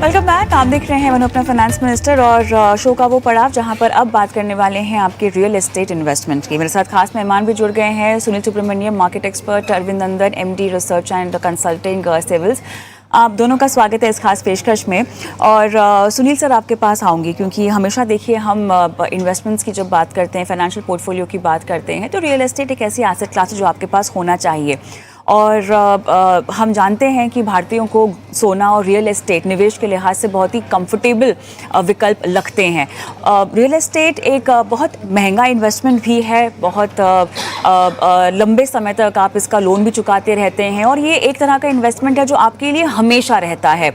Welcome back. आप देख रहे हैं वन अपना फाइनेंस मिनिस्टर और शो का वो पड़ाव जहां पर अब बात करने वाले हैं आपके रियल एस्टेट इन्वेस्टमेंट की। मेरे साथ खास मेहमान भी जुड़ गए हैं, Sunil Subramaniam, market expert, Arvind Nandan, MD research and consulting Savills. आप दोनों का स्वागत है इस खास पेशकश में। और सुनील सर, आपके पास आऊँगी क्योंकि हमेशा देखिए हम इन्वेस्टमेंट्स की जब बात करते हैं, फाइनेंशियल पोर्टफोलियो की बात करते हैं, तो रियल एस्टेट एक ऐसी एसेट क्लास है जो आपके पास होना चाहिए। और हम जानते हैं कि भारतीयों को सोना और रियल एस्टेट निवेश के लिहाज से बहुत ही कंफर्टेबल विकल्प लगते हैं। रियल एस्टेट एक बहुत महंगा इन्वेस्टमेंट भी है, बहुत लंबे समय तक आप इसका लोन भी चुकाते रहते हैं और ये एक तरह का इन्वेस्टमेंट है जो आपके लिए हमेशा रहता है।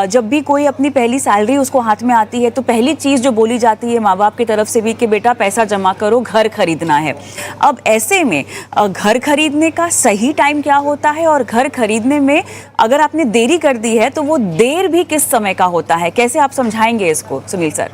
जब भी कोई अपनी पहली सैलरी उसको हाथ में आती है तो पहली चीज़ जो बोली जाती है माँ बाप की तरफ से भी कि बेटा पैसा जमा करो, घर खरीदना है। अब ऐसे में घर खरीदने का सही टाइम क्या होता है और घर खरीदने में अगर आपने देरी कर दी है तो वो देर भी किस समय का होता है, कैसे आप समझाएंगे इसको सुनील सर?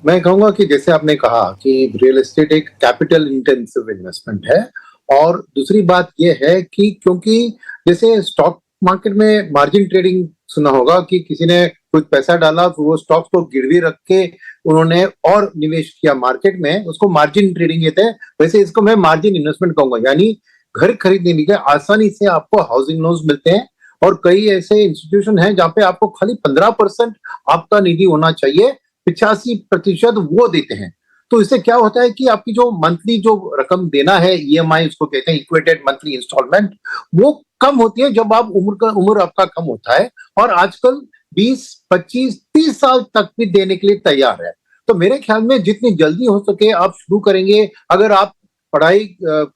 मैं कहूंगा कि जैसे आपने कहा कि रियल एस्टेट एक कैपिटल इंटेंसिव इन्वेस्टमेंट है, और दूसरी बात यह है कि क्योंकि जैसे स्टॉक मार्केट में मार्जिन ट्रेडिंग सुना होगा कि किसी ने कुछ पैसा डाला तो वो स्टॉक्स को गिरवी रख के उन्होंने और निवेश किया मार्केट में, उसको मार्जिन ट्रेडिंग कहते हैं। वैसे इसको मैं मार्जिन इन्वेस्टमेंट कहूंगा, यानी घर खरीदने के लिए आसानी से आपको हाउसिंग लोन्स मिलते हैं और कई ऐसे इंस्टीट्यूशन हैं जहां पे आपको खाली 15% आपका निधि होना चाहिए, 85% वो देते हैं। तो इससे क्या होता है कि आपकी जो मंथली जो रकम देना है, ईएमआई उसको कहते हैं, इक्वेटेड मंथली इंस्टॉलमेंट, वो कम होती है जब आप उम्र आपका कम होता है, और आजकल 20, 25, 30 साल तक भी देने के लिए तैयार है। तो मेरे ख्याल में जितनी जल्दी हो सके आप शुरू करेंगे। अगर आप पढ़ाई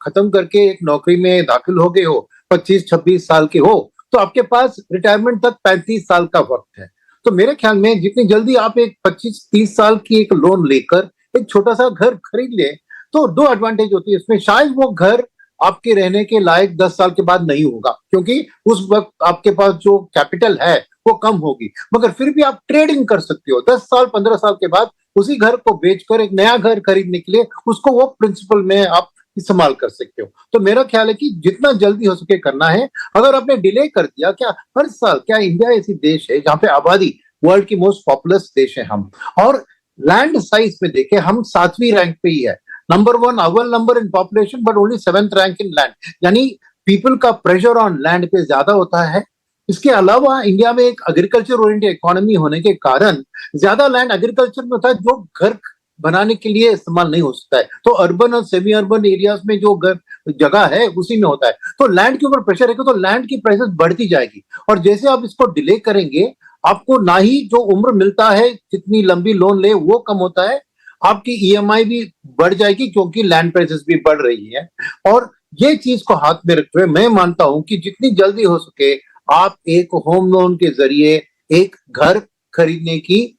खत्म करके एक नौकरी में दाखिल हो गए हो, 25-26 साल के हो, तो आपके पास रिटायरमेंट तक 35 साल का वक्त है। तो मेरे ख्याल में जितनी जल्दी आप एक 25-30 साल की एक लोन लेकर एक छोटा सा घर खरीद ले, तो दो एडवांटेज होती है इसमें। शायद वो घर आपके रहने के लायक 10 साल के बाद नहीं होगा, क्योंकि उस वक्त आपके पास जो कैपिटल है वो कम होगी, मगर फिर भी आप ट्रेडिंग कर सकते हो। 10 साल 15 साल के बाद उसी घर को बेचकर एक नया घर खरीदने के लिए उसको वो प्रिंसिपल में आप इस्तेमाल कर सकते हो। तो मेरा ख्याल है कि जितना जल्दी हो सके करना है। अगर आपने डिले कर दिया, क्या हर साल, क्या इंडिया ऐसी देश है जहां पे आबादी, वर्ल्ड की मोस्ट पॉपुलस देश है हम, और लैंड साइज में देखें हम 7वीं रैंक पे ही है, नंबर 1 अव्वल number in population but only 7th rank in land, यानी पीपल का प्रेशर ऑन लैंड पे ज्यादा होता है। इसके अलावा इंडिया में एक एग्रीकल्चर ओरिएंटेड इकोनॉमी होने के कारण ज्यादा लैंड एग्रीकल्चर में होता है जो घर बनाने के लिए इस्तेमाल नहीं हो सकता है। तो अर्बन और सेमी अर्बन एरियाज में जो जगह है उसी में होता है। तो लैंड के ऊपर प्रेशर रहेगा तो लैंड की प्राइसेस बढ़ती जाएगी, और जैसे आप इसको डिले करेंगे आपको ना ही जो उम्र मिलता है, जितनी लंबी लोन ले वो कम होता है, आपकी ईएमआई भी बढ़ जाएगी क्योंकि लैंड प्राइसेस भी बढ़ रही है। और ये चीज को हाथ में रखते हुए मैं मानता हूं कि जितनी जल्दी हो सके आप एक होम लोन के जरिए एक घर खरीदने की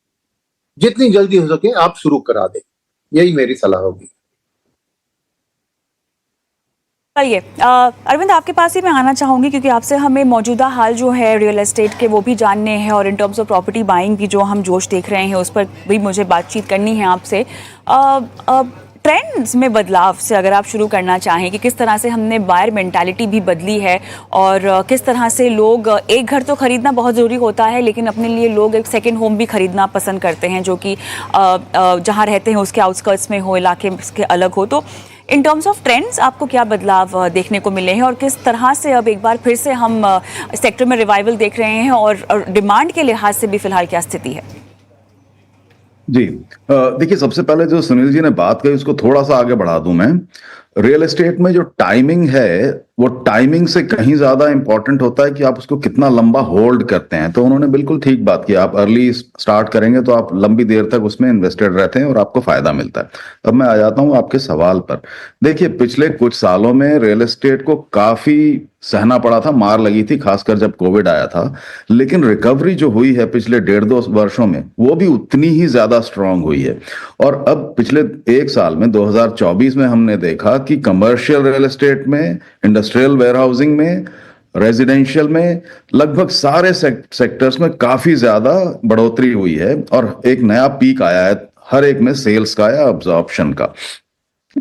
जितनी जल्दी हो सके आप शुरू करा दें, यही मेरी सलाह होगी। चलिए अरविंद, आपके पास ही मैं आना चाहूँगी क्योंकि आपसे हमें मौजूदा हाल जो है रियल एस्टेट के वो भी जानने हैं और in terms of property buying भी जो हम जोश देख रहे हैं उस पर भी मुझे बातचीत करनी है आपसे। ट्रेंड्स में बदलाव से अगर आप शुरू करना चाहें कि किस तरह से हमने बायर मेंटालिटी भी बदली है और किस तरह से लोग, एक घर तो खरीदना बहुत ज़रूरी होता है लेकिन अपने लिए लोग एक सेकंड होम भी खरीदना पसंद करते हैं जो कि जहाँ रहते हैं उसके आउटस्कर्ट्स में हो, इलाके उसके अलग हो। तो इन टर्म्स ऑफ ट्रेंड्स आपको क्या बदलाव देखने को मिले हैं और किस तरह से अब एक बार फिर से हम सेक्टर में रिवाइवल देख रहे हैं और डिमांड के लिहाज से भी फिलहाल क्या स्थिति है? जी, देखिए, सबसे पहले जो सुनील जी ने बात कही उसको थोड़ा सा आगे बढ़ा दूं मैं। रियल एस्टेट में जो टाइमिंग है वो टाइमिंग से कहीं ज्यादा इंपॉर्टेंट होता है कि आप उसको कितना लंबा होल्ड करते हैं। तो उन्होंने बिल्कुल ठीक बात की, आप अर्ली स्टार्ट करेंगे तो आप लंबी देर तक उसमें इन्वेस्टेड रहते हैं और आपको फायदा मिलता है। अब मैं आ जाता हूं आपके सवाल पर। देखिए, पिछले कुछ सालों में रियल एस्टेट को काफी सहना पड़ा था, मार लगी थी, खासकर जब कोविड आया था, लेकिन रिकवरी जो हुई है पिछले 1.5-2 वर्षों में वो भी उतनी ही ज्यादा स्ट्रांग हुई है। और अब पिछले एक साल में 2024 में हमने देखा कि कमर्शियल रियल एस्टेट में, इंडस्ट्रियल वेयरहाउसिंग में, रेजिडेंशियल में, लगभग सारे सेक्टर्स में काफी ज्यादा बढ़ोतरी हुई है और एक नया पीक आया है हर एक में, सेल्स का या अब्जॉर्प्शन का।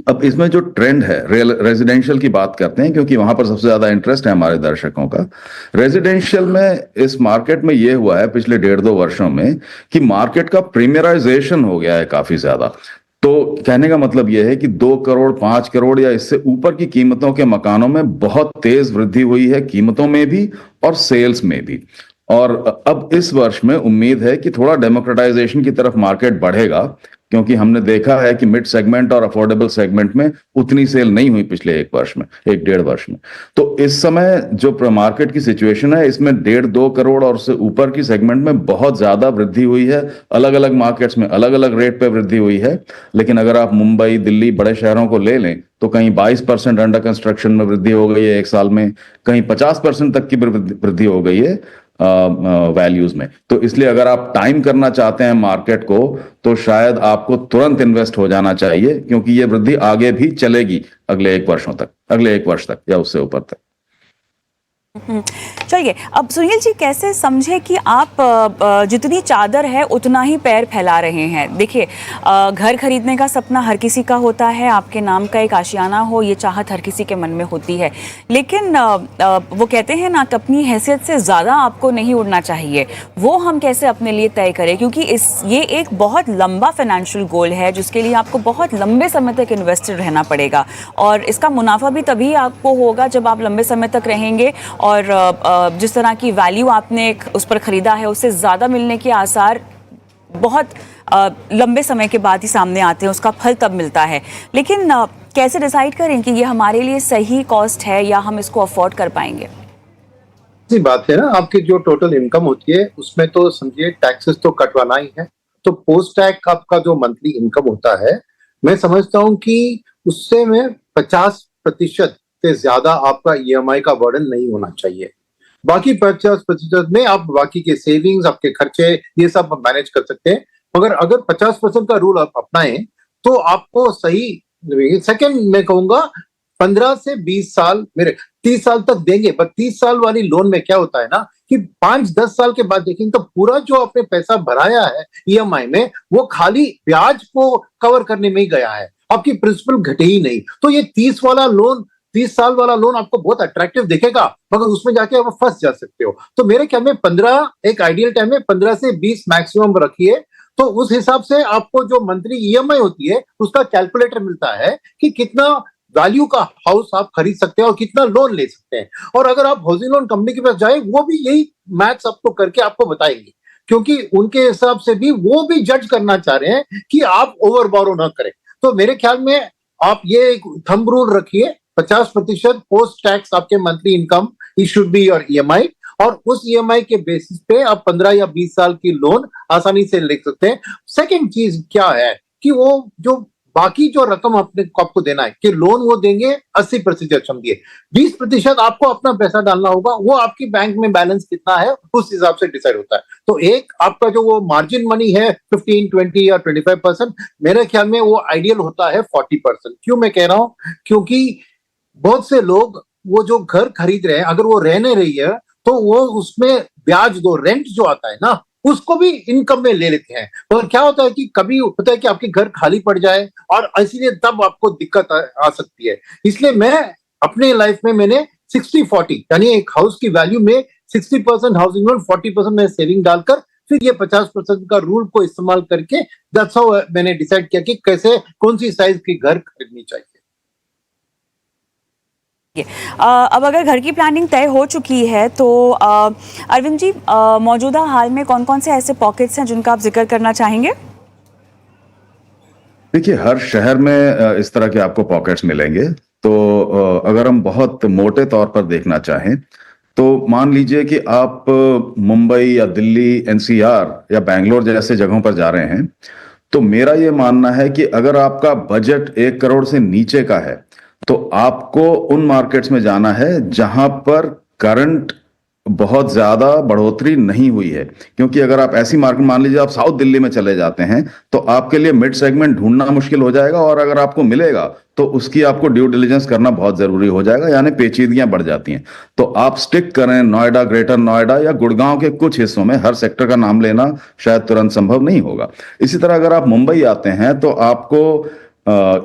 अब इसमें जो ट्रेंड है, रेजिडेंशियल की बात करते हैं क्योंकि वहां पर सबसे ज्यादा इंटरेस्ट है हमारे दर्शकों का। रेजिडेंशियल में इस मार्केट में ये हुआ है पिछले 1.5-2 वर्षों में कि मार्केट का प्रीमियराइजेशन हो गया है काफी ज्यादा। तो कहने का मतलब यह है कि 2 करोड़ 5 करोड़ या इससे ऊपर की कीमतों के मकानों में बहुत तेज वृद्धि हुई है, कीमतों में भी और सेल्स में भी। और अब इस वर्ष में उम्मीद है कि थोड़ा डेमोक्रेटाइजेशन की तरफ मार्केट बढ़ेगा, क्योंकि हमने देखा है कि मिड सेगमेंट और अफोर्डेबल सेगमेंट में उतनी सेल नहीं हुई पिछले 1 वर्ष में, 1-1.5 वर्ष में। तो इस समय जो मार्केट की सिचुएशन है, इसमें 1.5-2 करोड़ और उससे ऊपर की सेगमेंट में बहुत ज्यादा वृद्धि हुई है। अलग अलग मार्केट्स में अलग अलग रेट पे वृद्धि हुई है। लेकिन अगर आप मुंबई, दिल्ली, बड़े शहरों को ले लें तो कहीं 22% अंडर कंस्ट्रक्शन में वृद्धि हो गई है 1 साल में, कहीं 50% तक की वृद्धि हो गई है वैल्यूज में। तो इसलिए अगर आप टाइम करना चाहते हैं मार्केट को, तो शायद आपको तुरंत इन्वेस्ट हो जाना चाहिए, क्योंकि ये वृद्धि आगे भी चलेगी अगले 1 वर्ष तक या उससे ऊपर तक। चलिए, अब सुनील जी कैसे समझे कि आप जितनी चादर है उतना ही पैर फैला रहे हैं। देखिए, घर खरीदने का सपना हर किसी का होता है, आपके नाम का एक आशियाना हो, ये चाहत हर किसी के मन में होती है। लेकिन वो कहते हैं ना कि अपनी हैसियत से ज़्यादा आपको नहीं उड़ना चाहिए। वो हम कैसे अपने लिए तय करें, क्योंकि ये एक बहुत लंबा फाइनेंशियल गोल है जिसके लिए आपको बहुत लंबे समय तक इन्वेस्टेड रहना पड़ेगा, और इसका मुनाफा भी तभी आपको होगा जब आप लंबे समय तक रहेंगे और जिस तरह की वैल्यू आपने उस पर खरीदा है उससे ज़्यादा मिलने के आसार बहुत लंबे समय के बाद ही सामने आते हैं, उसका फल तब मिलता है। लेकिन कैसे डिसाइड करें कि ये हमारे लिए सही कॉस्ट है या हम इसको अफोर्ड कर पाएंगे? जी बात है ना, आपकी जो टोटल इनकम होती है उसमें तो समझिए टैक्सेस तो कटवाना ही है। तो पोस्ट टैक्स आपका जो मंथली इनकम होता है, मैं समझता हूँ कि उससे में 50% से ज्यादा आपका ईएमआई का बर्डन नहीं होना चाहिए। बाकी 50% में आप बाकी के सेविंग्स, आपके खर्चे, ये सब मैनेज कर सकते हैं। मगर अगर 50% का रूल आप अपनाएं तो आपको सही। सेकंड मैं कहूंगा 15 से 20 साल, मेरे 30 साल तक देंगे, पर 30 साल वाली लोन में क्या होता है ना कि 5-10 साल के बाद देखेंगे तो पूरा जो आपने पैसा भराया है ईएमआई में, वो खाली ब्याज को कवर करने में ही गया है, आपकी प्रिंसिपल घटे ही नहीं। तो ये 30 साल वाला लोन आपको बहुत अट्रैक्टिव दिखेगा, मगर उसमें जाके आप फंस जा सकते हो। तो मेरे ख्याल में 15 एक आइडियल टाइम है, 15 से 20 मैक्सिमम रखिए। तो उस हिसाब से आपको जो मंथली ईएमआई होती है उसका कैलकुलेटर मिलता है कि कितना वैल्यू का हाउस आप खरीद सकते हैं और कितना लोन ले सकते हैं। और अगर आप हाउसिंग लोन कंपनी के पास जाए, वो भी यही मैथ्स आपको करके आपको बताएंगे, क्योंकि उनके हिसाब से भी वो भी जज करना चाह रहे हैं कि आप ओवर बोरो ना करें। तो मेरे ख्याल में आप ये एक थंब रूल रखिए, 50% पोस्ट टैक्स आपके monthly income it should be your EMI, और उस ईएमआई के बेसिस पे आप 15 या 20 साल की लोन आसानी से ले सकते हैं। सेकंड चीज क्या है कि वो जो बाकी जो रकम आपको देना है कि लोन वो देंगे 80% समझिए, 20% आपको अपना पैसा डालना होगा। वो आपकी बैंक में बैलेंस कितना है उस हिसाब से डिसाइड होता है। तो एक आपका जो वो मार्जिन मनी है 15, 20 या 25%, मेरे ख्याल में वो आइडियल होता है 40%। क्यों मैं कह रहा हूं, क्योंकि बहुत से लोग वो जो घर खरीद रहे हैं, अगर वो रहने रही है तो वो उसमें ब्याज दो रेंट जो आता है ना, उसको भी इनकम में ले लेते हैं। और क्या होता है कि कभी होता है कि आपके घर खाली पड़ जाए, और इसीलिए तब आपको दिक्कत आ सकती है। इसलिए मैं अपने लाइफ में मैंने 60-40 यानी एक हाउस की वैल्यू में 60% हाउसिंग लोन, 40% में सेविंग डालकर फिर ये 50% का रूल को इस्तेमाल करके दैट्स हाउ मैंने डिसाइड किया कि कैसे कौन सी साइज की घर खरीदनी चाहिए। अब अगर घर की प्लानिंग तय हो चुकी है तो अरविंद जी, मौजूदा हाल में कौन कौन से ऐसे पॉकेट्स हैं जिनका आप जिक्र करना चाहेंगे? देखिए, हर शहर में इस तरह के आपको पॉकेट्स मिलेंगे। तो अगर हम बहुत मोटे तौर पर देखना चाहें तो मान लीजिए कि आप मुंबई या दिल्ली, एनसीआर या बैंगलोर जैसे जगहों पर जा रहे हैं, तो मेरा ये मानना है कि अगर आपका बजट 1 करोड़ से नीचे का है तो आपको उन मार्केट्स में जाना है जहां पर करंट बहुत ज्यादा बढ़ोतरी नहीं हुई है। क्योंकि अगर आप ऐसी मार्केट, मान लीजिए आप साउथ दिल्ली में चले जाते हैं, तो आपके लिए मिड सेगमेंट ढूंढना मुश्किल हो जाएगा, और अगर आपको मिलेगा तो उसकी आपको ड्यू डिलिजेंस करना बहुत जरूरी हो जाएगा, यानी पेचीदगियां बढ़ जाती हैं। तो आप स्टिक करें नोएडा, ग्रेटर नोएडा या गुड़गांव के कुछ हिस्सों में। हर सेक्टर का नाम लेना शायद तुरंत संभव नहीं होगा। इसी तरह अगर आप मुंबई आते हैं तो आपको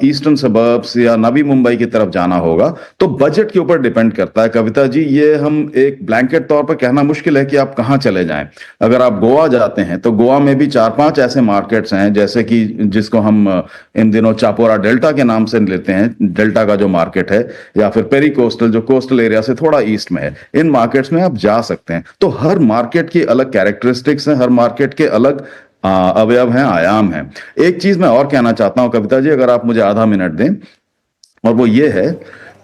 ईस्टर्न सबर्ब्स या नवी मुंबई की तरफ जाना होगा, तो बजट के ऊपर डिपेंड करता है कविता जी। ये हम एक ब्लैंकेट तौर पर कहना मुश्किल है कि आप कहाँ चले जाएं। अगर आप गोवा जाते हैं तो गोवा में भी 4-5 ऐसे मार्केट्स हैं, जैसे कि जिसको हम इन दिनों चापोरा डेल्टा के नाम से लेते हैं, डेल्टा का जो मार्केट है, या फिर पेरी कोस्टल जो कोस्टल एरिया से थोड़ा ईस्ट में है। इन मार्केट्स में आप जा सकते हैं। तो हर मार्केट की अलग कैरेक्टरिस्टिक्स हैं, हर मार्केट के अलग अवयव हैं, आयाम हैं। एक चीज मैं और कहना चाहता हूं कविता जी, अगर आप मुझे आधा मिनट दें, और वो ये है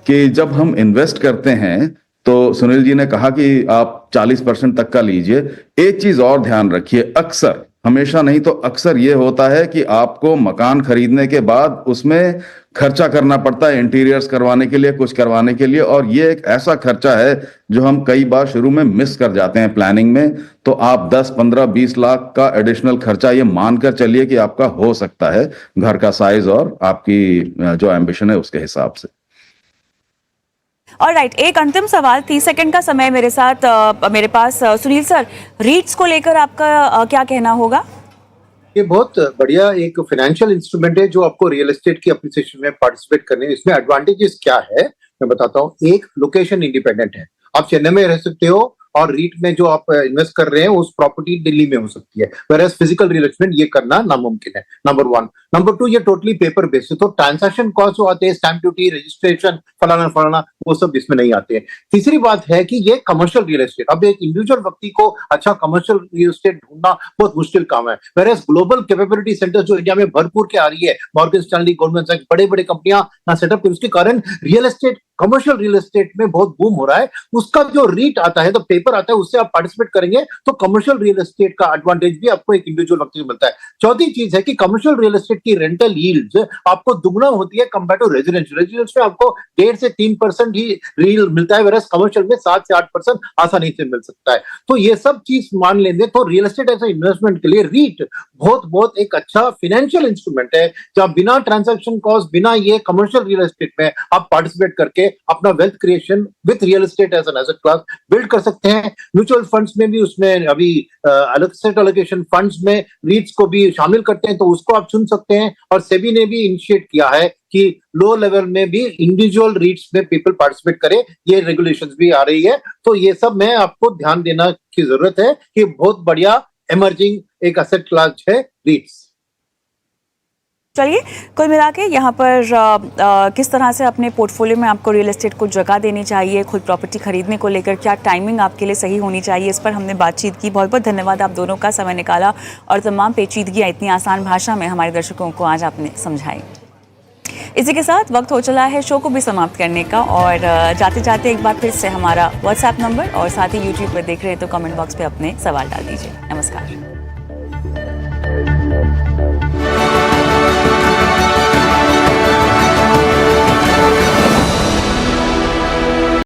कि जब हम इन्वेस्ट करते हैं तो सुनील जी ने कहा कि आप 40% तक का लीजिए। एक चीज और ध्यान रखिए, अक्सर, हमेशा नहीं तो अक्सर ये होता है कि आपको मकान खरीदने के बाद उसमें खर्चा करना पड़ता है, इंटीरियर्स करवाने के लिए, कुछ करवाने के लिए, और ये एक ऐसा खर्चा है जो हम कई बार शुरू में मिस कर जाते हैं प्लानिंग में। तो आप 10, 15, 20 लाख का एडिशनल खर्चा ये मानकर चलिए कि आपका हो सकता है, घर का साइज और आपकी जो एम्बिशन है उसके हिसाब से। ऑलराइट, एक अंतिम सवाल, 30 सेकंड का समय मेरे साथ मेरे पास। सुनील सर, रीट्स को लेकर आपका क्या कहना होगा? ये बहुत बढ़िया एक फाइनेंशियल इंस्ट्रूमेंट है जो आपको रियल एस्टेट की एप्रिसिएशन में पार्टिसिपेट करने। इसमें एडवांटेजेस क्या है मैं बताता हूँ। एक, लोकेशन इंडिपेंडेंट है, आप चेन्नई में रह सकते हो और रीट में जो आप इन्वेस्ट कर रहे हैं उस प्रॉपर्टी दिल्ली में हो सकती है, वेयर फिजिकल रियल एस्टेट ये करना नामुमकिन है, नंबर 1। नंबर 2, ये टोटली पेपर बेस्ड है, तो ट्रांजैक्शन कॉस्ट जो आते हैं, स्टैंप ड्यूटी, रजिस्ट्रेशन, फलाना फलाना, वो सब इसमें नहीं आते हैं। तीसरी बात है कि ये कमर्शियल रियल एस्टेट, अब एक इंडिविजुअल व्यक्ति को अच्छा कमर्शियल रियल एस्टेट ढूंढना बहुत मुश्किल काम है, वेयर ग्लोबल कैपेबिलिटी सेंटर जो इंडिया में भरपूर के आ रही है, मॉर्गन स्टैनली, गोल्डमैन सैक्स, बड़े बड़े कंपनियां ना सेटअप कर, उसके कारण real estate, commercial real estate में बहुत बूम हो रहा है। उसका जो रीट आता है, तो पेपर आता है, उससे आप पार्टिसिपेट करेंगे तो कमर्शियल रियल एस्टेट का एडवांटेज भी आपको एक इंडिविजुअल व्यक्ति को मिलता है। चौथी चीज है कि कमर्शियल रियल एस्टेट की रेंटल यील्ड्स आपको दुगना होती है कंपेयर टू रेजिडेंशियल। रेजिडेंशियल में आपको 1.5 से 3% ही रील मिलता है, वेरस कमर्शियल में 7 से 8% आसानी से मिल सकता है। तो ये सब चीज मान लेंगे तो रियल एस्टेट एज इन्वेस्टमेंट के लिए रीट बहुत एक अच्छा फाइनेंशियल इंस्ट्रूमेंट है, जहां बिना ट्रांजैक्शन कॉस्ट, बिना ये कमर्शियल रियल एस्टेट में आप पार्टिसिपेट करके अपना wealth creation with real estate as an asset class build कर सकते हैं। म्यूचुअल फंड्स में भी उसमें अभी एसेट एलोकेशन फंड्स में रीट्स को भी शामिल करते हैं, तो उसको आप चुन सकते हैं। और सेबी ने भी इनिशिएट किया है कि लो लेवल में भी इंडिविजुअल रीट्स में पीपल पार्टिसिपेट करें, ये रेगुलेशंस भी आ रही है। तो ये सब में आपको ध्यान देना की जरूरत है कि बहुत बढ़िया इमर्जिंग एक एसेट क्लास है रीट्स। चलिए, कुल मिला के यहाँ पर किस तरह से अपने पोर्टफोलियो में आपको रियल एस्टेट को जगह देनी चाहिए, खुद प्रॉपर्टी खरीदने को लेकर क्या टाइमिंग आपके लिए सही होनी चाहिए, इस पर हमने बातचीत की। बहुत बहुत धन्यवाद आप दोनों का, समय निकाला और तमाम पेचीदगियाँ इतनी आसान भाषा में हमारे दर्शकों को आज आपने समझाई। इसी के साथ वक्त हो चला है शो को भी समाप्त करने का, और जाते जाते एक बार फिर से हमारा व्हाट्सएप नंबर और साथ ही यूट्यूब पर देख रहे हैं तो कमेंट बॉक्स पे अपने सवाल डाल दीजिए। नमस्कार।